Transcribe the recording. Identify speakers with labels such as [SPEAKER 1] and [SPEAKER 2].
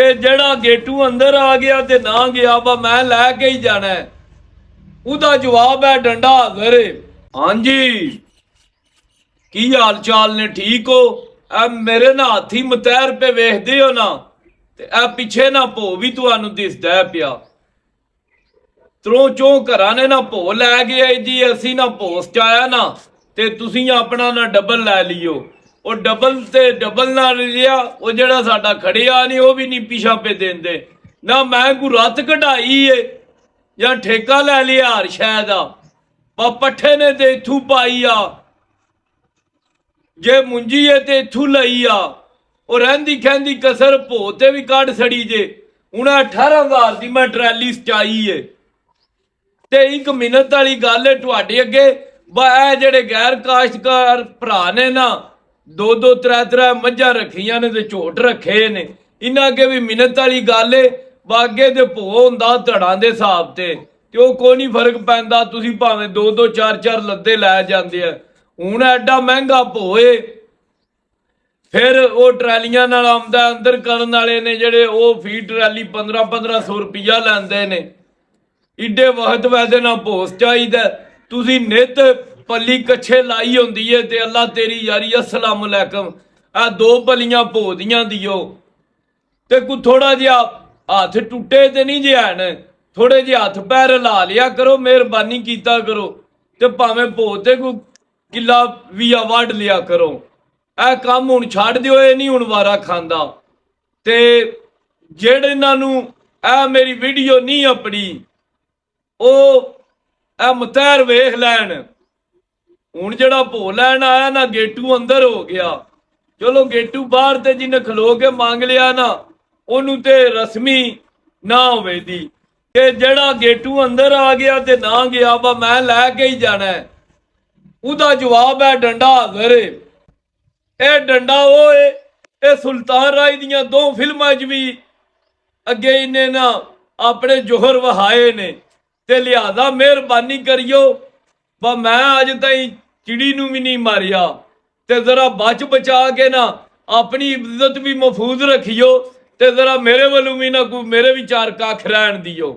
[SPEAKER 1] ਤੇ ਜਿਹੜਾ ਗੇਟੂ ਅੰਦਰ ਆ ਗਿਆ ਤੇ ਨਾ ਗਿਆ ਵਾ ਮੈਂ ਲੈ ਕੇ ਹੀ ਜਾਣਾ ਉਹਦਾ ਜਵਾਬ ਹੈ ਡੰਡਾ ਹਾਜ਼ਰ ਏ। ਹਾਂਜੀ ਕੀ ਹਾਲ ਚਾਲ ਨੇ, ਠੀਕ ਹੋ? ਆ ਮੇਰੇ ਨਾ ਹਾਥੀ ਮਤੈਰ ਪੇ ਵੇਖਦੇ ਹੋ ਨਾ, ਤੇ ਆ ਪਿੱਛੇ ਨਾ ਭੋ ਵੀ ਤੁਹਾਨੂੰ ਦਿਸਦਾ ਪਿਆ। ਤਰੋਂ ਚੋਂ ਘਰਾਂ ਨੇ ਨਾ ਭੋ ਲੈ ਗਿਆ ਜੀ, ਅਸੀਂ ਨਾ ਭੋਸ ਚ ਆਇਆ ਨਾ ਤੇ ਤੁਸੀਂ ਆਪਣਾ ਨਾ ਡਬਲ ਲੈ ਲਿਓ। ਉਹ ਡਬਲ ਤੇ ਡਬਲ ਨਾ ਲਿਆ, ਉਹ ਜਿਹੜਾ ਸਾਡਾ ਖੜਿਆ ਨਹੀਂ ਉਹ ਵੀ ਨਹੀਂ ਪਿਛਾ ਪੇ ਦਿੰਦੇ ਨਾ। ਮੈਂ ਕੋ ਰੱਤ ਕਢਾਈ ਏ ਜਾਂ ਠੇਕਾ ਲੈ ਲਿਆ ਹਰ ਸ਼ੈ ਦਾ, ਪੱਠੇ ਨੇ ਤੇ ਇਥੋਂ ਪਾਈ ਆ, ਜੇ ਮੁੰਜੀ ਏ ਤੇ ਇਥੋਂ ਲਈ ਆ। ਉਹ ਰਹਿੰਦੀ ਖਹਿੰਦੀ ਕਸਰ ਭੋ ਤੇ ਵੀ ਕੱਢ ਛੜੀ ਜੇ। ਹੁਣ 18,000 ਦੀ ਮੈਂ ਟਰੈਲੀ ਸਚਾਈ ਏ ਤੇ 1 ਮਿੰਟ ਵਾਲੀ ਗੱਲ ਏ ਤੁਹਾਡੇ ਅੱਗੇ। ਇਹ ਜਿਹੜੇ ਗੈਰ ਕਾਸ਼ਤਕਾਰ ਭਰਾ ਨੇ ਨਾ 2-2 3-3 ਮੱਝਾਂ ਰੱਖੀਆਂ ਨੇ ਤੇ ਝੋਟ ਰੱਖੇ ਨੇ, ਇਹਨਾਂ ਅੱਗੇ ਵੀ ਮਿਹਨਤ ਵਾਲੀ ਗੱਲ ਏ। ਬਾਗੇ ਦੇ ਭੋ ਹੁੰਦਾ ਧੜਾਂ ਦੇ ਹਿਸਾਬ ਤੇ ਉਹ ਕੋਈ ਨਹੀਂ ਫਰਕ ਪੈਂਦਾ। ਤੁਸੀਂ ਭਾਵੇਂ 2-2 4-4 ਲੱਦੇ ਲੈ ਜਾਂਦੇ ਆ। ਹੁਣ ਐਡਾ ਮਹਿੰਗਾ ਭੋ ਏ, ਫਿਰ ਉਹ ਟਰਾਲੀਆਂ ਨਾਲ ਆਉਂਦਾ ਅੰਦਰ ਕਰਨ ਵਾਲੇ ਨੇ ਜਿਹੜੇ, ਉਹ ਫੀਡ ਟਰਾਲੀ 1500 ਰੁਪਈਆ ਲੈਂਦੇ ਨੇ। ਇੱਡੇ ਵਕਤ ਵੈਸੇ ਨਾ ਭੋਸ ਚਾਹੀਦਾ। ਤੁਸੀਂ ਨਿੱਤ ਪੱਲੀ ਕੱਛੇ ਲਾਈ ਹੁੰਦੀ ਏ ਤੇ ਅੱਲਾ ਤੇਰੀ ਯਾਰੀ ਅਸਲਾਮ ਅਲੈਕਮ ਆ 2 ਪੱਲੀਆਂ ਭੋ ਦੀਆਂ ਦਿਓ ਤੇ ਕੋ ਥੋੜਾ ਜਿਹਾ ਹੱਥ ਟੁੱਟੇ ਤੇ ਨਹੀਂ ਜਿਆਣ, ਥੋੜੇ ਜਿਹੇ ਹੱਥ ਪੈਰ ਲਾ ਲਿਆ ਕਰੋ, ਮਿਹਰਬਾਨੀ ਕੀਤਾ ਕਰੋ। ਤੇ ਭਾਵੇਂ ਭੋ ਤੇ ਕੋਈ ਕਿੱਲਾ ਵੀ ਵੱਢ ਲਿਆ ਕਰੋ। ਇਹ ਕੰਮ ਹੁਣ ਛੱਡ ਦਿਓ, ਇਹ ਨਹੀਂ ਹੁਣ ਵਾਰਾ ਖਾਂਦਾ। ਤੇ ਜਿਹੜੇ ਇਹਨਾਂ ਨੂੰ ਇਹ ਮੇਰੀ ਵੀਡੀਓ ਨਹੀਂ ਆਪਣੀ, ਉਹ ਇਹ ਮਤੈਰ ਵੇਖ ਲੈਣ। ਹੁਣ ਜਿਹੜਾ ਭੋ ਲੈਣ ਆਇਆ ਨਾ ਗੇਟੂ ਅੰਦਰ ਹੋ ਗਿਆ, ਚਲੋ ਗੇਟੂ ਬਾਹਰ ਤੇ ਜਿਹਨੇ ਖਲੋ ਕੇ ਮੰਗ ਲਿਆ ਨਾ ਉਹਨੂੰ ਤੇ ਰਸਮੀ ਨਾ ਹੋਵੇ ਦੀ। ਤੇ ਜਿਹੜਾ ਗੇਟੂ ਅੰਦਰ ਆ ਗਿਆ ਤੇ ਨਾ ਗਿਆ ਵਾ ਮੈਂ ਲੈ ਕੇ ਹੀ ਜਾਣਾ, ਉਹਦਾ ਜਵਾਬ ਹੈ ਡੰਡਾ ਹਾਜ਼ਰ ਏ। ਇਹ ਡੰਡਾ ਉਹ ਏ, ਇਹ ਸੁਲਤਾਨ ਰਾਏ ਦੀਆਂ 2 ਫਿਲਮਾਂ 'ਚ ਵੀ ਅੱਗੇ ਇਹਨੇ ਨਾ ਆਪਣੇ ਜੋਹਰ ਵਹਾਏ ਨੇ। ਤੇ ਲਿਹਾਜ਼ਾ ਮਿਹਰਬਾਨੀ ਕਰਿਓ, ਮੈਂ ਅੱਜ ਤਾਈਂ ਚਿੜੀ ਨੂੰ ਵੀ ਨਹੀਂ ਮਾਰਿਆ। ਤੇ ਜ਼ਰਾ ਬਚ ਬਚਾ ਕੇ ਨਾ ਆਪਣੀ ਇੱਜ਼ਤ ਵੀ ਮਹਿਫੂਜ਼ ਰੱਖਿਓ ਤੇ ਜ਼ਰਾ ਮੇਰੇ ਵੱਲੋਂ ਵੀ ਨਾ ਕੋਈ ਮੇਰੇ ਵੀ 4 ਕੱਖ ਰਹਿਣ ਦਿਓ।